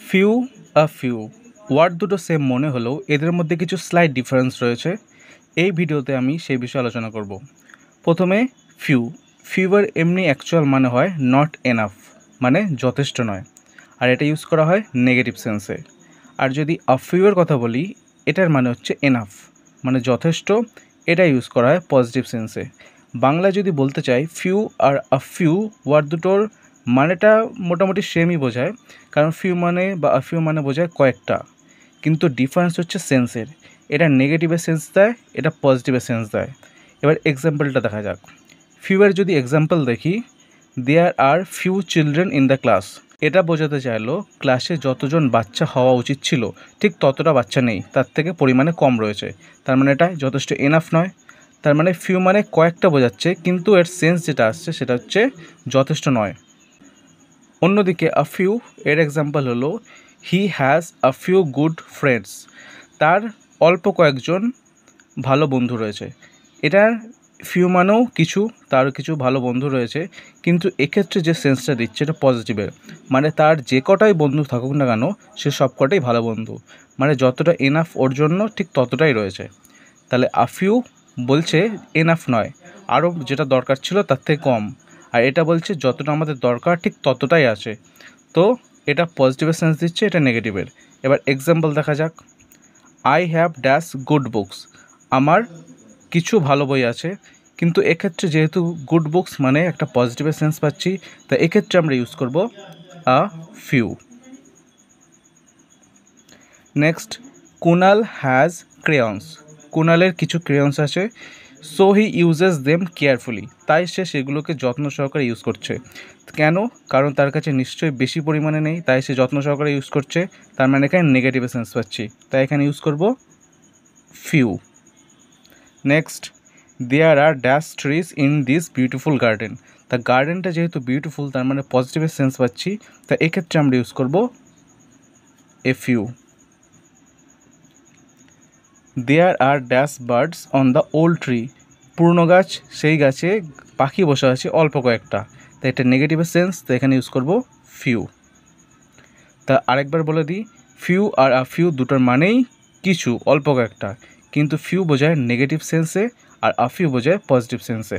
Few আ few word দুটো same মনে হলেও এদের মধ্যে কিছু স্লাইট ডিফারেন্স রয়েছে। এই ভিডিওতে আমি সেই বিষয়ে আলোচনা করব। প্রথমে ফিউ ফিউয়ের এমনি অ্যাকচুয়াল মানে হয় নট এনাফ, মানে যথেষ্ট নয়, আর এটা ইউজ করা হয় নেগেটিভ সেন্সে। আর যদি আ ফিউয়ের কথা বলি, এটার মানে হচ্ছে এনাফ, মানে যথেষ্ট, এটা ইউজ করা হয় পজিটিভ সেন্সে। বাংলায় যদি বলতে চাই ফিউ আর আ ফিউ ওয়ার্ড দুটোর মানেটা মোটামুটি সেমই বোঝায়, কারণ ফিউ মানে বা আ ফিউ মানে বোঝায় কয়েকটা, কিন্তু ডিফারেন্স হচ্ছে সেন্সের। এটা নেগেটিভের সেন্স দেয়, এটা পজিটিভের সেন্স দেয়। এবার এক্সাম্পলটা দেখা যাক। ফিউয়ের যদি এক্সাম্পল দেখি, there are few children in the class, এটা বোঝাতে চাইলো ক্লাসে যতজন বাচ্চা হওয়া উচিত ছিল ঠিক ততটা বাচ্চা নেই, তার থেকে পরিমাণে কম রয়েছে। তার মানে এটা যথেষ্ট এনাফ নয়। তার মানে ফিউ মানে কয়েকটা বোঝাচ্ছে, কিন্তু এর সেন্স যেটা আসছে সেটা হচ্ছে যথেষ্ট নয়। অন্যদিকে আ ফিউ এর এক্সাম্পল হলো he has a few good friends, তার অল্প কয়েকজন ভালো বন্ধু রয়েছে। এটার ফিউ মানেও কিছু, তার কিছু ভালো বন্ধু রয়েছে, কিন্তু এক্ষেত্রে যে সেন্সটা দিচ্ছে এটা পজিটিভের, মানে তার যে কটাই বন্ধু থাকুক না কেন সে সব কটাই ভালো বন্ধু, মানে যতটা এনাফ ওর জন্য ঠিক ততটাই রয়েছে। তাহলে আ ফিউ বলছে এনাফ নয়, আরও যেটা দরকার ছিল তার থেকে কম, আর এটা বলছে যতটা আমাদের দরকার ঠিক ততটাই আছে। তো এটা পজিটিভের সেন্স দিচ্ছে, এটা নেগেটিভের। এবার এক্সাম্পল দেখা যাক। I have dash good books, আমার কিছু ভালো বই আছে, কিন্তু এক্ষেত্রে যেহেতু গুড বুকস মানে একটা পজিটিভের সেন্স পাচ্ছি, তাই এক্ষেত্রে আমরা ইউজ করব a few. Next, Kunal has crayons, কুনালের কিছু ক্রেয়ন্স আছে, so he uses them carefully, তাই সে সেগুলোকে যত্ন সহকারে ইউজ করছে। কেন? কারণ তার কাছে নিশ্চয়ই বেশি পরিমাণে নেই, তাই সে যত্ন সহকারে ইউজ করছে। তার মানে এখানে নেগেটিভ সেন্স পাচ্ছি, তাই এখানে ইউজ করব few. Next, there are dash trees in this beautiful garden, তা গার্ডেনটা যেহেতু বিউটিফুল তার মানে পজিটিভের সেন্স পাচ্ছি, তাই এক্ষেত্রে আমরা ইউজ করব a few. There are dash birds on the old tree, পুরনো গাছ, সেই গাছে পাখি বসে আছে অল্প কয়েকটা, তাই এটা নেগেটিভের সেন্স, তো এখানে ইউজ করব ফিউ। তা আরেকবার বলে দিই, ফিউ আর আ ফিউ দুটোর মানেই কিছু, অল্প কয়েকটা, কিন্তু ফিউ বোঝায় নেগেটিভ সেন্সে আর আ ফিউ বোঝায় পজিটিভ সেন্সে।